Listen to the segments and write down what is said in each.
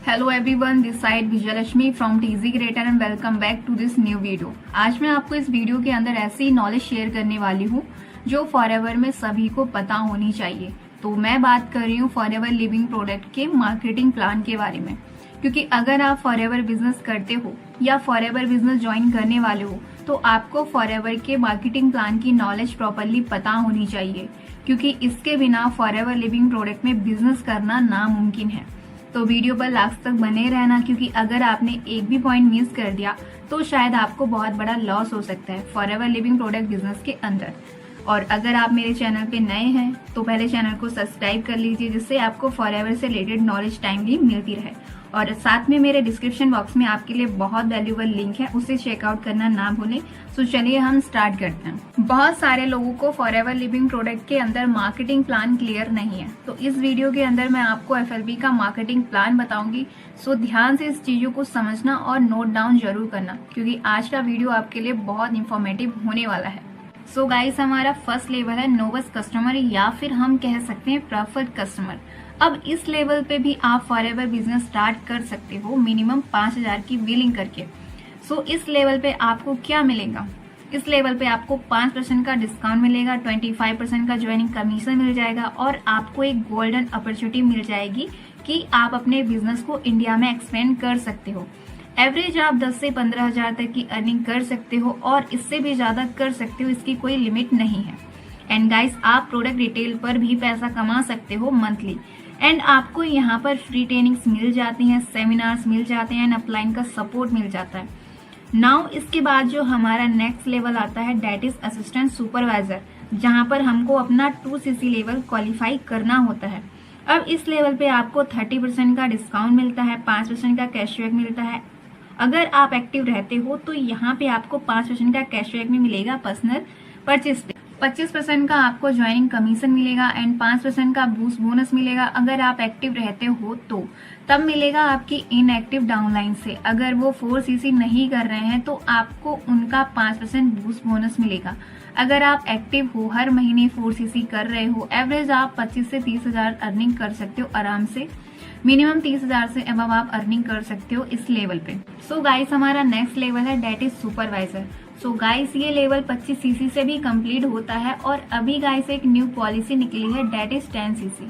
Hello everyone, this side Vijayalakshmi from TG creator and welcome back to this new video. आज मैं आपको इस video के अंदर ऐसी नॉलेज शेयर करने वाली हूँ जो फॉरएवर में सभी को पता होनी चाहिए। तो मैं बात कर रही हूँ फॉरएवर लिविंग प्रोडक्ट के मार्केटिंग प्लान के बारे में, क्योंकि अगर आप फॉरएवर बिजनेस करते हो या फॉरएवर बिजनेस ज्वाइन करने वाले हो तो आपको फॉरएवर के मार्केटिंग प्लान की नॉलेज प्रॉपरली पता होनी चाहिए, क्योंकि इसके बिना फॉरएवर लिविंग प्रोडक्ट में बिजनेस करना नामुमकिन है। तो वीडियो पर लास्ट तक बने रहना, क्योंकि अगर आपने एक भी पॉइंट मिस कर दिया तो शायद आपको बहुत बड़ा लॉस हो सकता है फॉरएवर लिविंग प्रोडक्ट बिजनेस के अंदर। और अगर आप मेरे चैनल पे नए हैं तो पहले चैनल को सब्सक्राइब कर लीजिए, जिससे आपको फॉरएवर से रिलेटेड नॉलेज टाइमली मिलती रहे। और साथ में मेरे डिस्क्रिप्शन बॉक्स में आपके लिए बहुत वैल्यूएबल लिंक है, उसे चेकआउट करना ना भूलें। तो चलिए हम स्टार्ट करते हैं। बहुत सारे लोगों को फॉरएवर लिविंग प्रोडक्ट के अंदर मार्केटिंग प्लान क्लियर नहीं है, तो इस वीडियो के अंदर मैं आपको एफएलपी का मार्केटिंग प्लान बताऊंगी। सो ध्यान से इस चीजों को समझना और नोट डाउन जरूर करना, क्योंकि आज का वीडियो आपके लिए बहुत इंफॉर्मेटिव होने वाला है। सो गाइस, हमारा फर्स्ट लेवल है नोवस कस्टमर, या फिर हम कह सकते हैं प्रेफर्ड कस्टमर। अब इस लेवल पे भी आप फॉरएवर बिजनेस स्टार्ट कर सकते हो मिनिमम 5,000 की बिलिंग करके। सो इस लेवल पे आपको क्या मिलेगा? इस लेवल पे आपको 5% का डिस्काउंट मिलेगा, 25% का ज्वाइनिंग कमीशन मिल जाएगा और आपको एक गोल्डन अपॉर्चुनिटी मिल जाएगी कि आप अपने बिजनेस को इंडिया में एक्सपेंड कर सकते हो। एवरेज आप 10 से 15,000 तक की अर्निंग कर सकते हो और इससे भी ज्यादा कर सकते हो, इसकी कोई लिमिट नहीं है। एंड गाइस, आप प्रोडक्ट रिटेल पर भी पैसा कमा सकते हो मंथली। एंड आपको यहाँ पर फ्री ट्रेनिंग्स मिल जाती हैं, सेमिनार्स मिल जाते हैं एंड अपलाइन का सपोर्ट मिल जाता है। नाउ इसके बाद जो हमारा नेक्स्ट लेवल आता है दैट इज असिस्टेंट सुपरवाइजर, जहाँ पर हमको अपना 2cc लेवल क्वालिफाई करना होता है। अब इस लेवल पे आपको 30% का डिस्काउंट मिलता है, 5% का कैशबैक मिलता है। अगर आप एक्टिव रहते हो तो यहाँ पे आपको 5% का कैशबैक भी मिलेगा पर्सनल परचेज पे। 25% का आपको ज्वाइनिंग कमीशन मिलेगा एंड 5% का बूस्ट बोनस मिलेगा। अगर आप एक्टिव रहते हो तो तब मिलेगा आपकी इनएक्टिव डाउनलाइन से। अगर वो 4cc नहीं कर रहे हैं तो आपको उनका 5% बूस्ट बोनस मिलेगा। अगर आप एक्टिव हो, हर महीने 4cc कर रहे हो, एवरेज आप 25 से 30,000 अर्निंग कर सकते हो आराम से। मिनिमम 30,000 से अबव आप अर्निंग कर सकते हो इस लेवल पे। सो गाइस, हमारा नेक्स्ट लेवल है that is supervisor. So guys, ये लेवल 25cc से भी कंप्लीट होता है और अभी गाइस एक न्यू पॉलिसी निकली है डेट इज 10cc।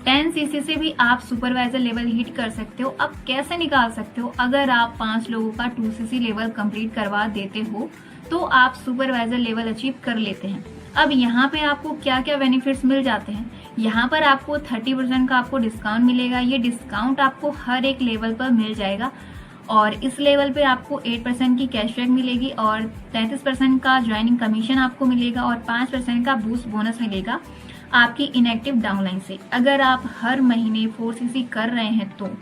10cc से भी आप सुपरवाइजर लेवल हिट कर सकते हो। अब कैसे निकाल सकते हो? अगर आप 5 लोगों का 2cc लेवल कंप्लीट करवा देते हो तो आप सुपरवाइजर लेवल अचीव कर लेते हैं। अब यहाँ पे आपको क्या क्या बेनिफिट्स मिल जाते हैं? यहाँ पर आपको 30% का आपको डिस्काउंट मिलेगा। ये डिस्काउंट आपको हर एक लेवल पर मिल जाएगा और इस लेवल पे आपको 8% की कैशबैक मिलेगी और 33% का ज्वाइनिंग कमीशन आपको मिलेगा और 5% का बूस्ट बोनस मिलेगा आपकी इनएक्टिव डाउनलाइन से। अगर आप हर महीने 4cc कर रहे हैं तो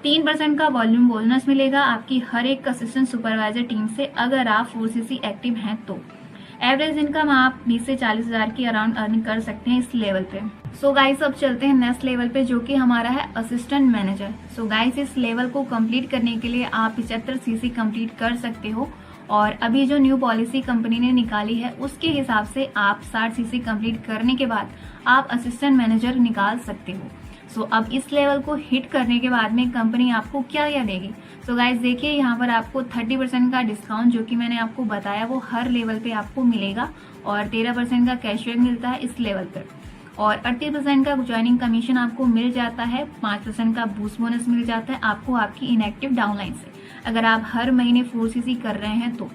3% का वॉल्यूम बोनस मिलेगा आपकी हर एक असिस्टेंट सुपरवाइजर टीम से, अगर आप 4cc एक्टिव हैं तो। एवरेज इनकम आप 20 से 40,000 की अराउंड अर्निंग कर सकते हैं इस लेवल पे। सो गाइस, अब चलते हैं नेक्स्ट लेवल पे, जो कि हमारा है असिस्टेंट मैनेजर। सो गाइस, इस लेवल को कंप्लीट करने के लिए आप 75cc कंप्लीट कर सकते हो और अभी जो न्यू पॉलिसी कंपनी ने निकाली है उसके हिसाब से आप 60cc कंप्लीट करने के बाद आप असिस्टेंट मैनेजर निकाल सकते हो। सो अब इस लेवल को हिट करने के बाद में कंपनी आपको क्या क्या देगी? सो गाइस, देखिए यहाँ पर आपको 30% का डिस्काउंट जो कि मैंने आपको बताया वो हर लेवल पे आपको मिलेगा और 13% का कैशबैक मिलता है इस लेवल पर और 38% का ज्वाइनिंग कमीशन आपको मिल जाता है, 5% का बूस्ट बोनस मिल जाता है आपको आपकी इनएक्टिव डाउनलाइन से। अगर आप हर महीने 4cc कर रहे हैं तो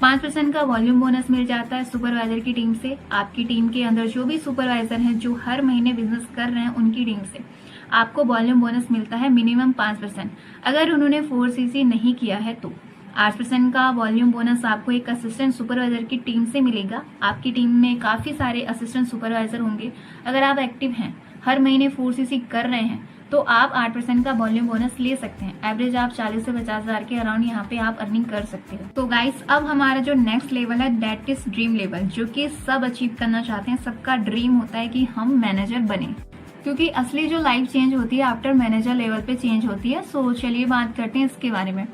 5% का वॉल्यूम बोनस मिल जाता है सुपरवाइजर की टीम से। आपकी टीम के अंदर जो भी सुपरवाइजर हैं जो हर महीने बिजनेस कर रहे हैं उनकी टीम से आपको वॉल्यूम बोनस मिलता है मिनिमम 5%। अगर उन्होंने 4cc नहीं किया है तो 8% का वॉल्यूम बोनस आपको एक असिस्टेंट सुपरवाइजर की टीम से मिलेगा। आपकी टीम में काफी सारे असिस्टेंट सुपरवाइजर होंगे। अगर आप एक्टिव हैं, हर महीने 4cc कर रहे हैं तो आप 8% का वॉल्यूम बोनस ले सकते हैं। एवरेज आप 40 से 50,000 के अराउंड यहाँ पे आप अर्निंग कर सकते हो। तो गाइस, अब हमारा जो नेक्स्ट लेवल है दैट इज ड्रीम लेवल, जो कि सब अचीव करना चाहते हैं। सबका ड्रीम होता है कि हम मैनेजर बने, क्योंकि असली जो लाइफ चेंज होती है आफ्टर मैनेजर लेवल पे चेंज होती है। सो चलिए बात करते हैं इसके बारे में।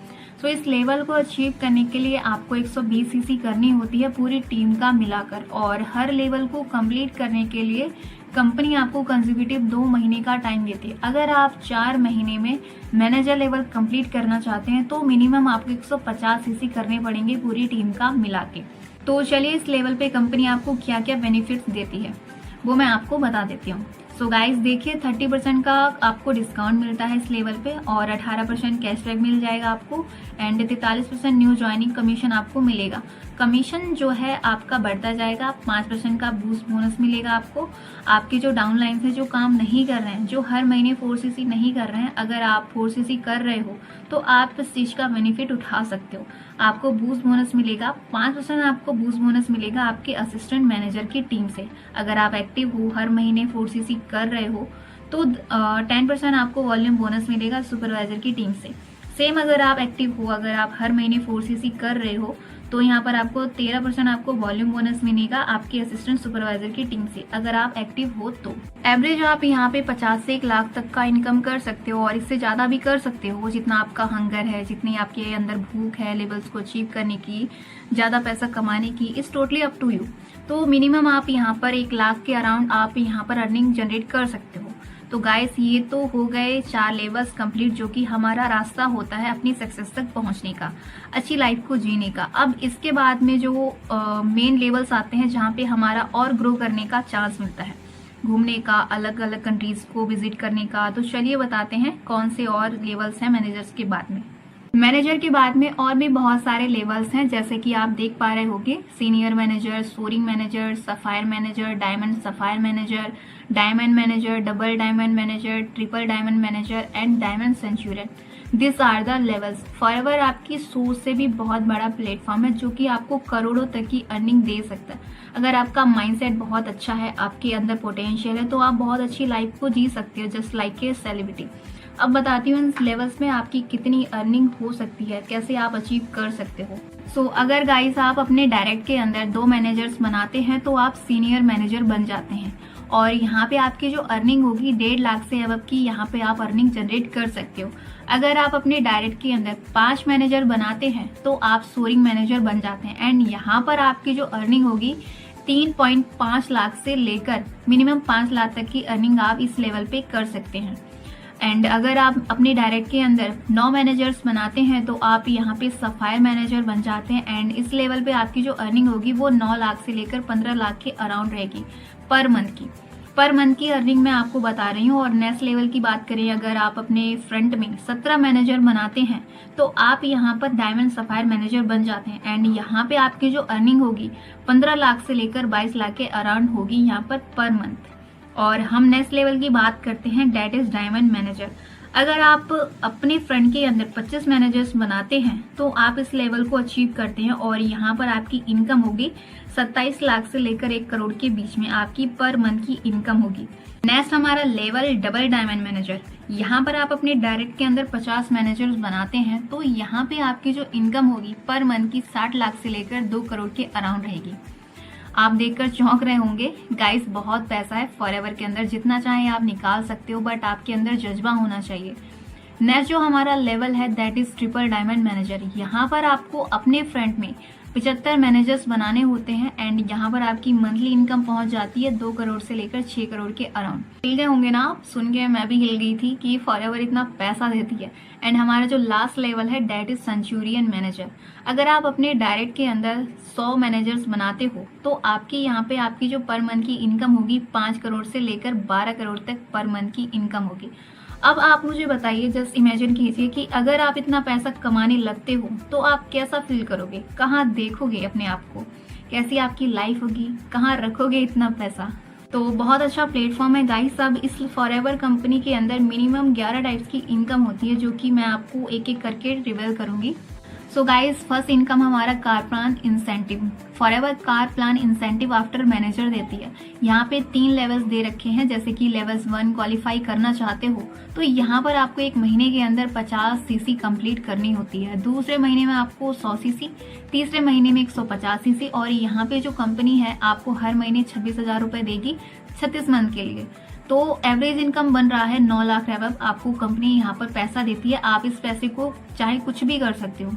सो इस लेवल को अचीव करने के लिए आपको 120cc करनी होती है पूरी टीम का मिलाकर, और हर लेवल को कंप्लीट करने के लिए कंपनी आपको कंसेक्यूटिव 2 महीने का टाइम देती है। अगर आप 4 महीने में मैनेजर लेवल कंप्लीट करना चाहते हैं तो मिनिमम आपको 150 सीसी करने पड़ेंगे पूरी टीम का मिला के। तो चलिए इस लेवल पे कंपनी आपको क्या क्या बेनिफिट्स देती है वो मैं आपको बता देती हूँ। सो गाइस देखिए 30% का आपको डिस्काउंट मिलता है इस लेवल पे और 18% कैशबैक मिल जाएगा आपको एंड 43% न्यू ज्वाइनिंग कमीशन आपको मिलेगा। कमीशन जो है आपका बढ़ता जाएगा, 5% का बूस्ट बोनस मिलेगा आपको। आपके जो डाउनलाइन से जो काम नहीं कर रहे हैं, जो हर महीने 4cc नहीं कर रहे हैं, अगर आप 4cc कर रहे हो तो आप इस चीज का बेनिफिट उठा सकते हो। आपको बूस्ट बोनस मिलेगा, 5% आपको बूस्ट बोनस मिलेगा आपके असिस्टेंट मैनेजर की टीम से। अगर आप एक्टिव हो, हर महीने 4cc कर रहे हो तो 10% आपको वॉल्यूम बोनस मिलेगा सुपरवाइजर की टीम से। सेम अगर आप एक्टिव हो, अगर आप हर महीने 4cc कर रहे हो तो यहाँ पर आपको 13% आपको वॉल्यूम बोनस मिलेगा आपके असिस्टेंट सुपरवाइजर की टीम से, अगर आप एक्टिव हो तो। एवरेज आप यहाँ पे 50 से 1 लाख तक का इनकम कर सकते हो और इससे ज्यादा भी कर सकते हो, जितना आपका हंगर है, जितनी आपके अंदर भूख है लेवल्स को अचीव करने की, ज्यादा पैसा कमाने की, is totally up to you. तो मिनिमम आप यहाँ पर 1 लाख के अराउंड आप यहाँ पर अर्निंग जनरेट कर सकते हो। तो गाइस ये तो हो गए 4 लेवल्स कंप्लीट, जो कि हमारा रास्ता होता है अपनी सक्सेस तक पहुंचने का, अच्छी लाइफ को जीने का। अब इसके बाद में जो मेन लेवल्स आते हैं जहाँ पे हमारा और ग्रो करने का चांस मिलता है, घूमने का, अलग अलग कंट्रीज को विजिट करने का। तो चलिए बताते हैं कौन से और लेवल्स हैं मैनेजर्स के बाद में। मैनेजर के बाद में और भी बहुत सारे लेवल्स हैं, जैसे कि आप देख पा रहे होंगे, senior manager, soaring manager, sapphire manager, diamond sapphire manager, diamond manager, double diamond manager, triple diamond manager and diamond centurion. This are the levels. Forever आपकी सोच से भी बहुत बड़ा प्लेटफॉर्म है जो कि आपको करोड़ों तक की अर्निंग दे सकता है। अगर आपका माइंडसेट बहुत अच्छा है, आपके अंदर पोटेंशियल है, तो आप बहुत अच्छी लाइफ को जी सकते हो, जस्ट लाइक ए सेलिब्रिटी। अब बताती हूँ इन लेवल्स में आपकी कितनी अर्निंग हो सकती है, कैसे आप अचीव कर सकते हो। सो अगर गाइस आप अपने डायरेक्ट के अंदर 2 मैनेजर्स बनाते हैं तो आप सीनियर मैनेजर बन जाते हैं और यहाँ पे आपकी जो अर्निंग होगी 1.5 लाख से अब की यहाँ पे आप अर्निंग जनरेट कर सकते हो। अगर आप अपने डायरेक्ट के अंदर 5 मैनेजर बनाते हैं तो आप सोरिंग मैनेजर बन जाते हैं एंड यहाँ पर आपकी जो अर्निंग होगी 3.5 लाख से लेकर मिनिमम 5 लाख तक की अर्निंग आप इस लेवल पे कर सकते हैं। एंड अगर आप अपने डायरेक्ट के अंदर 9 मैनेजर्स बनाते हैं तो आप यहाँ पे सफायर मैनेजर बन जाते हैं एंड इस लेवल पे आपकी जो अर्निंग होगी वो 9 लाख से लेकर 15 लाख के अराउंड रहेगी पर मंथ की अर्निंग मैं आपको बता रही हूँ। और नेक्स्ट लेवल की बात करें, अगर आप अपने फ्रंट में 17 मैनेजर बनाते हैं तो आप यहाँ पर डायमंड सफायर मैनेजर बन जाते हैं एंड यहाँ पे आपकी जो अर्निंग होगी 15 लाख से लेकर 22 लाख के अराउंड होगी यहाँ पर मंथ। और हम नेक्स्ट लेवल की बात करते हैं, डेट इज डायमंड मैनेजर। अगर आप अपने फ्रंट के अंदर 25 मैनेजर्स बनाते हैं तो आप इस लेवल को अचीव करते हैं और यहाँ पर आपकी इनकम होगी 27 लाख से लेकर 1 करोड़ के बीच में आपकी पर मंथ की इनकम होगी। नेक्स्ट हमारा लेवल डबल डायमंड मैनेजर। यहाँ पर आप अपने डायरेक्ट के अंदर 50 मैनेजर्स बनाते हैं तो यहाँ पे आपकी जो इनकम होगी पर मंथ की 60 लाख से लेकर 2 करोड़ के अराउंड रहेगी। आप देखकर चौंक रहे होंगे गाइस, बहुत पैसा है फॉरएवर के अंदर, जितना चाहे आप निकाल सकते हो, बट आपके अंदर जज्बा होना चाहिए। नेक्स्ट जो हमारा लेवल है that is triple diamond manager. यहाँ पर आपको अपने फ्रंट में 75 मैनेजर्स बनाने होते हैं एंड यहाँ पर आपकी मंथली इनकम पहुंच जाती है 2 करोड़ से लेकर 6 करोड़ के अराउंड। हिल गए होंगे ना आप, सुन के मैं भी हिल गई थी कि फॉरएवर इतना पैसा देती है। एंड हमारा जो लास्ट लेवल है दैट इज सेंचुरियन मैनेजर। अगर आप अपने डायरेक्ट के अंदर 100 मैनेजर्स बनाते हो तो आपकी यहाँ पे आपकी जो पर मंथ की इनकम होगी 5 करोड़ से लेकर 12 करोड़ तक पर मंथ की इनकम होगी। अब आप मुझे बताइए, जस्ट इमेजिन कीजिए कि अगर आप इतना पैसा कमाने लगते हो तो आप कैसा फील करोगे, कहाँ देखोगे अपने आप को, कैसी आपकी लाइफ होगी, कहाँ रखोगे इतना पैसा। तो बहुत अच्छा प्लेटफॉर्म है गाइस। अब इस फॉरएवर कंपनी के अंदर मिनिमम 11 टाइप्स की इनकम होती है जो कि मैं आपको एक एक करके रिवील करूंगी। सो गाइस, फर्स्ट इनकम हमारा car plan incentive. Forever car plan incentive after manager देती है। यहाँ पे 3 लेवल्स दे रखे हैं, जैसे कि लेवल्स 1 क्वालिफाई करना चाहते हो तो यहाँ पर आपको 1 महीने के अंदर 50 सीसी कंप्लीट करनी होती है, दूसरे महीने में आपको 100 सीसी, तीसरे महीने में 150 सीसी और यहाँ पे जो कंपनी है आपको हर महीने 26,000 रुपए देगी 36 मंथ के लिए। तो एवरेज इनकम बन रहा है 9 लाख। आपको कंपनी यहाँ पर पैसा देती है, आप इस पैसे को चाहे कुछ भी कर सकते हो।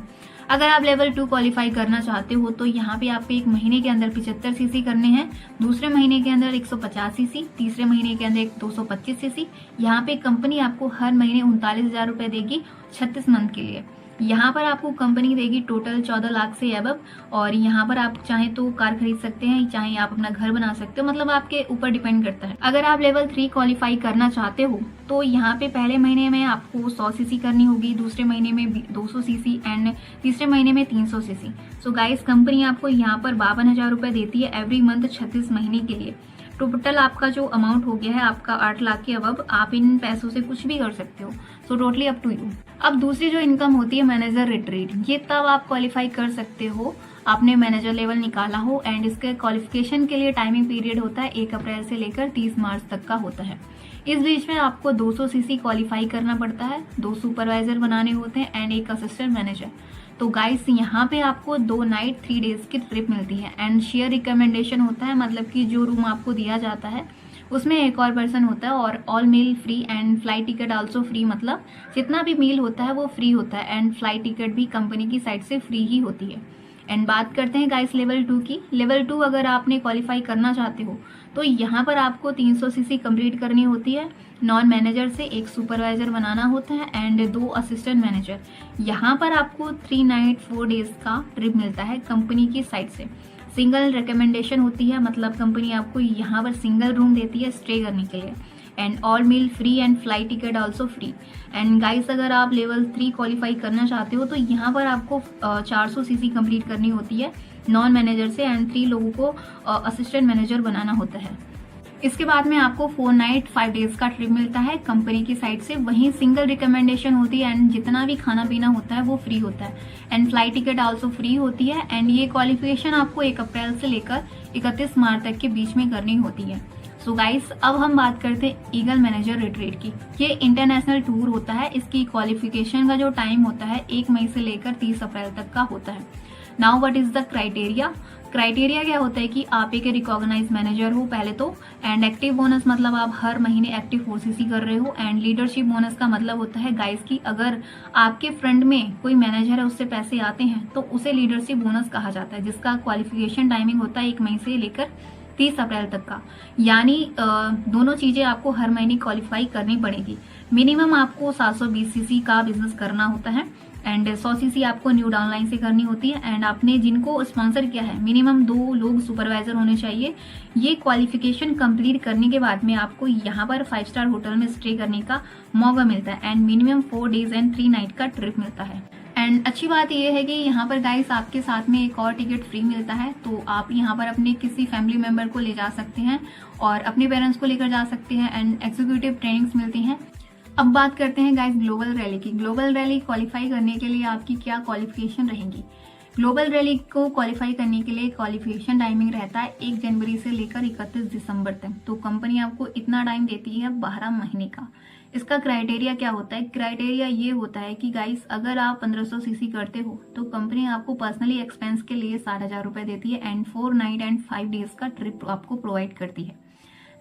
अगर आप लेवल 2 क्वालिफाई करना चाहते हो तो यहाँ पे आपको एक महीने के अंदर 75 सीसी करने हैं, दूसरे महीने के अंदर 150 सीसी, तीसरे महीने के अंदर 225 सीसी। यहाँ पे कंपनी आपको हर महीने 39,000 रुपए देगी 36 मंथ के लिए। यहाँ पर आपको कंपनी देगी टोटल 14 लाख से अबव, और यहाँ पर आप चाहे तो कार खरीद सकते हैं, चाहे आप अपना घर बना सकते हो, मतलब आपके ऊपर डिपेंड करता है। अगर आप लेवल 3 क्वालिफाई करना चाहते हो तो यहाँ पे पहले महीने में आपको 100 सीसी करनी होगी, दूसरे महीने में 200 सीसी एंड तीसरे महीने में 300 सीसी। सो गाइस, कंपनी आपको यहाँ पर 52,000 रुपए देती है एवरी मंथ 36 महीने के लिए। टोटल आपका जो अमाउंट हो गया है आपका 8 लाख के अबव। आप इन पैसों से कुछ भी कर सकते हो, so totally up to you. अब दूसरी जो इनकम होती है मैनेजर रिट्रीट, ये तब आप क्वालिफाई कर सकते हो आपने मैनेजर लेवल निकाला हो, एंड इसके क्वालिफिकेशन के लिए टाइमिंग पीरियड होता है 1 अप्रैल से लेकर 30 मार्च तक का होता है। इस बीच में आपको 200 सीसी क्वालिफाई करना पड़ता है, 2 सुपरवाइजर बनाने होते हैं एंड 1 असिस्टेंट मैनेजर। तो गाइस, यहाँ पे आपको 2 नाइट 3 डेज की ट्रिप मिलती है एंड शेयर रिकमेंडेशन होता है, मतलब कि जो रूम आपको दिया जाता है उसमें एक और पर्सन होता है, और all meal free and flight ticket also free, मतलब जितना भी मील होता है वो फ्री होता है एंड फ्लाइट टिकट भी कंपनी की साइड से फ्री ही होती है। एंड बात करते हैं गाइस लेवल 2 की। लेवल 2 अगर आपने क्वालिफाई करना चाहते हो तो यहाँ पर आपको 300 सीसी कंप्लीट करनी होती है, नॉन मैनेजर से 1 सुपरवाइजर बनाना होता है एंड 2 असिस्टेंट मैनेजर। यहाँ पर आपको 3 नाइट 4 डेज का ट्रिप मिलता है कंपनी की साइड से। सिंगल रिकमेंडेशन होती है, मतलब कंपनी आपको यहाँ पर सिंगल रूम देती है स्टे करने के लिए, and all meal free and flight ticket also free. And guys, अगर आप लेवल 3 क्वालिफाई करना चाहते हो तो यहाँ पर आपको 400 सीसी कंप्लीट करनी होती है नॉन मैनेजर से, एंड 3 लोगों को असिस्टेंट मैनेजर बनाना होता है। इसके बाद में आपको 4 नाइट 5 डेज का ट्रिप मिलता है कंपनी की साइड से, वहीं सिंगल रिकमेंडेशन होती है एंड जितना भी खाना पीना होता है वो फ्री होता है, and flight ticket also free होती है। एंड ये क्वालिफिकेशन आपको 1 अप्रैल से लेकर 31 मार्च तक के बीच में करनी होती है। सो गाइस, अब हम बात करते हैं ईगल मैनेजर रिट्रीट की। ये इंटरनेशनल टूर होता है, इसकी क्वालिफिकेशन का जो टाइम होता है 1 मई से लेकर 30 अप्रैल तक का होता है। Now what is the criteria? Criteria क्या होता है कि आप एक रिकॉग्नाइज मैनेजर हो पहले तो, एंड एक्टिव बोनस मतलब आप हर महीने एक्टिव 4 सीसी कर रहे हो, एंड लीडरशिप बोनस का मतलब होता है गाइस कि अगर आपके फ्रंट में कोई मैनेजर है उससे पैसे आते हैं तो उसे लीडरशिप बोनस कहा जाता है, जिसका क्वालिफिकेशन टाइमिंग होता है 1 मई से लेकर 30 अप्रैल तक का। यानी दोनों चीजें आपको हर महीने क्वालिफाई करनी पड़ेगी। मिनिमम आपको 720 सीसी का बिजनेस करना होता है एंड 100 सीसी आपको न्यू डाउनलाइन से करनी होती है, एंड आपने जिनको स्पॉन्सर किया है मिनिमम 2 लोग सुपरवाइजर होने चाहिए। ये क्वालिफिकेशन कंप्लीट करने के बाद में आपको यहाँ पर 5 स्टार होटल में स्टे करने का मौका मिलता है and minimum 4 days and 3 night का ट्रिप मिलता है। एंड अच्छी बात यह है कि यहाँ पर गाइस आपके साथ में एक और टिकट फ्री मिलता है, तो आप यहाँ पर अपने किसी फैमिली मेंबर को ले जा सकते हैं और अपने पेरेंट्स को लेकर जा सकते हैं, एंड एग्जीक्यूटिव ट्रेनिंग्स मिलती हैं। अब बात करते हैं गाइस ग्लोबल रैली की। ग्लोबल रैली क्वालिफाई करने के लिए आपकी क्या क्वालिफिकेशन रहेंगी? ग्लोबल रैली को क्वालिफाई करने के लिए क्वालिफिकेशन टाइमिंग रहता है 1 जनवरी से लेकर 31 दिसंबर तक। तो कंपनी आपको इतना टाइम देती है 12 महीने का। इसका क्राइटेरिया क्या होता है? क्राइटेरिया ये होता है कि गाइस अगर आप 1500 सीसी करते हो तो कंपनी आपको पर्सनली एक्सपेंस के लिए 60,000 रुपए देती है एंड 4 नाइट एंड 5 डेज का ट्रिप आपको प्रोवाइड करती है।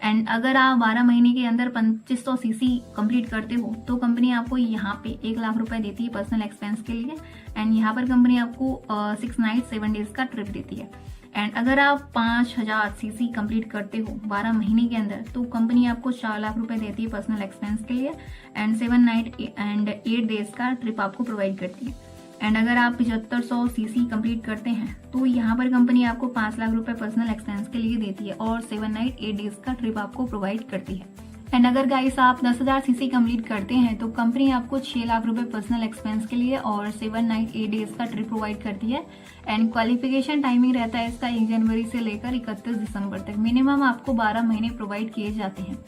एंड अगर आप 12 महीने के अंदर 2500 सीसी कंप्लीट करते हो तो कंपनी आपको यहाँ पे 1 लाख रुपए देती है पर्सनल एक्सपेंस के लिए, एंड यहाँ पर कंपनी आपको 6 नाइट 7 डेज का ट्रिप देती है। एंड अगर आप 5000 सीसी कंप्लीट करते हो 12 महीने के अंदर तो कंपनी आपको 4 लाख रुपए देती है पर्सनल एक्सपेंस के लिए, एंड 7 नाइट एंड 8 डेज का ट्रिप आपको प्रोवाइड करती है। एंड अगर आप 7500 सीसी कंप्लीट करते हैं तो यहाँ पर कंपनी आपको 5 लाख रुपए पर्सनल एक्सपेंस के लिए देती है और 7 नाइट 8 डेज का ट्रिप आपको प्रोवाइड करती है। एंड अगर गाइस आप 10,000 सीसी कंप्लीट करते हैं तो कंपनी आपको 6 लाख रुपए पर्सनल एक्सपेंस के लिए और 7 नाइट 8 डेज का ट्रिप प्रोवाइड करती है। एंड क्वालिफिकेशन टाइमिंग रहता है इसका 1 जनवरी से लेकर 31 दिसंबर तक। मिनिमम आपको 12 महीने प्रोवाइड किए जाते हैं।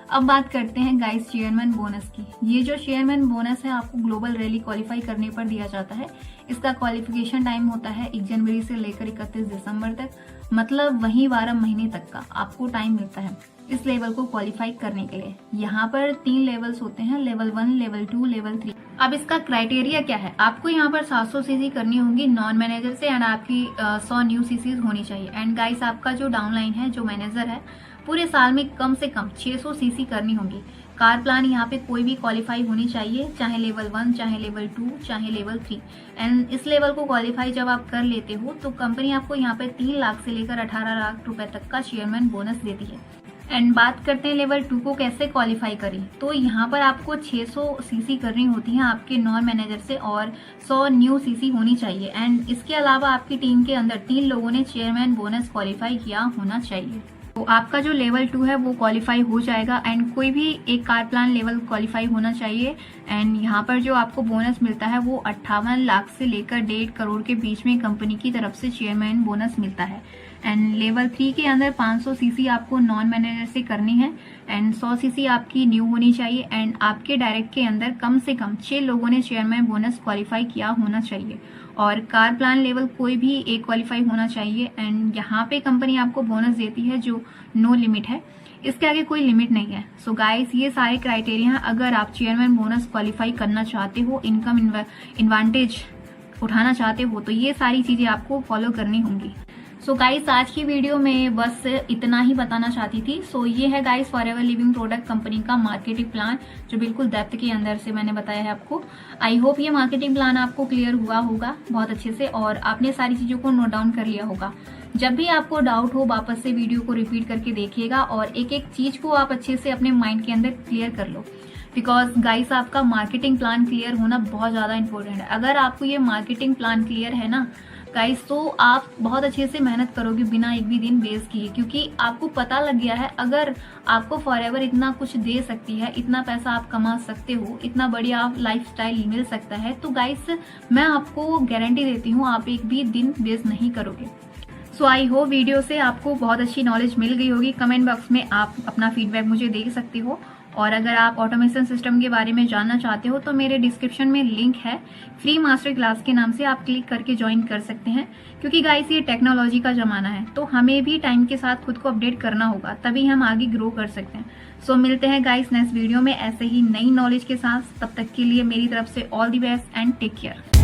अब बात करते हैं गाइस चेयरमैन बोनस की। ये जो चेयरमैन बोनस है आपको ग्लोबल रैली क्वालिफाई करने पर दिया जाता है। इसका क्वालिफिकेशन टाइम होता है 1 जनवरी से लेकर 31 दिसंबर तक, मतलब वही 12 महीने तक का आपको टाइम मिलता है इस लेवल को क्वालिफाई करने के लिए। यहाँ पर 3 लेवल्स होते हैं, लेवल 1, लेवल 2, लेवल 3। अब इसका क्राइटेरिया क्या है? आपको यहाँ पर 700 सीसी करनी होगी नॉन मैनेजर से एंड आपकी 100 न्यू सीसीज होनी चाहिए। एंड गाइस आपका जो डाउनलाइन है, जो मैनेजर है, पूरे साल में कम से कम 600 सीसी करनी होगी। कार प्लान यहाँ पे कोई भी क्वालिफाई होनी चाहिए, चाहे लेवल 1, चाहे लेवल 2, चाहे लेवल 3। एंड इस लेवल को क्वालिफाई जब आप कर लेते हो तो कंपनी आपको यहाँ पे 3 लाख से लेकर 18 लाख रुपए तक का चेयरमैन बोनस देती है। एंड बात करते हैं लेवल 2 को कैसे क्वालिफाई करें। तो यहाँ पर आपको 600 सीसी करनी होती है आपके नॉन मैनेजर से और 100 न्यू सीसी होनी चाहिए। एंड इसके अलावा आपकी टीम के अंदर 3 लोगों ने चेयरमैन बोनस क्वालिफाई किया होना चाहिए। तो आपका जो लेवल 2 है वो क्वालिफाई हो जाएगा। एंड कोई भी एक कार प्लान लेवल क्वालिफाई होना चाहिए। एंड यहाँ पर जो आपको बोनस मिलता है वो 58 लाख से लेकर 1.5 करोड़ के बीच में कंपनी की तरफ से चेयरमैन बोनस मिलता है। एंड लेवल 3 के अंदर 500 सीसी आपको नॉन मैनेजर से करनी है एंड 100 सीसी आपकी न्यू होनी चाहिए। एंड आपके डायरेक्ट के अंदर कम से कम 6 लोगों ने चेयरमैन बोनस क्वालिफाई किया होना चाहिए और कार प्लान लेवल कोई भी एक क्वालिफाई होना चाहिए। एंड यहाँ पे कंपनी आपको बोनस देती है जो नो लिमिट है, इसके आगे कोई लिमिट नहीं है। सो गाइस, ये सारे क्राइटेरिया अगर आप चेयरमैन बोनस क्वालिफाई करना चाहते हो, इनकम एडवांटेज उठाना चाहते हो, तो ये सारी चीजें आपको फॉलो करनी होंगी। सो गाइस, आज की वीडियो में बस इतना ही बताना चाहती थी। सो ये है guys forever living product company का मार्केटिंग प्लान जो बिल्कुल डेप्थ के अंदर से मैंने बताया है आपको। आई होप ये मार्केटिंग प्लान आपको क्लियर हुआ होगा बहुत अच्छे से और आपने सारी चीजों को नोट डाउन कर लिया होगा। जब भी आपको डाउट हो वापस से वीडियो को रिपीट करके देखिएगा और एक एक चीज को आप अच्छे से अपने माइंड के अंदर क्लियर कर लो, बिकॉज गाइस आपका मार्केटिंग प्लान क्लियर होना बहुत ज्यादा इंपॉर्टेंट है। अगर आपको ये मार्केटिंग प्लान क्लियर है ना गाइस, तो आप बहुत अच्छे से मेहनत करोगे बिना एक भी दिन वेस्ट किए, क्योंकि आपको पता लग गया है अगर आपको फॉरएवर इतना कुछ दे सकती है, इतना पैसा आप कमा सकते हो, इतना बढ़िया आप लाइफस्टाइल मिल सकता है, तो गाइस मैं आपको गारंटी देती हूँ आप एक भी दिन वेस्ट नहीं करोगे। सो आई होप वीडियो से आपको बहुत अच्छी नॉलेज मिल गई होगी। कमेंट बॉक्स में आप अपना फीडबैक मुझे दे सकते हो और अगर आप ऑटोमेशन सिस्टम के बारे में जानना चाहते हो तो मेरे डिस्क्रिप्शन में लिंक है, फ्री मास्टर क्लास के नाम से आप क्लिक करके ज्वाइन कर सकते हैं। क्योंकि गाइस ये टेक्नोलॉजी का जमाना है तो हमें भी टाइम के साथ खुद को अपडेट करना होगा, तभी हम आगे ग्रो कर सकते हैं। सो मिलते हैं गाइस नेक्स्ट वीडियो में ऐसे ही नई नॉलेज के साथ। तब तक के लिए मेरी तरफ से all the best and take care.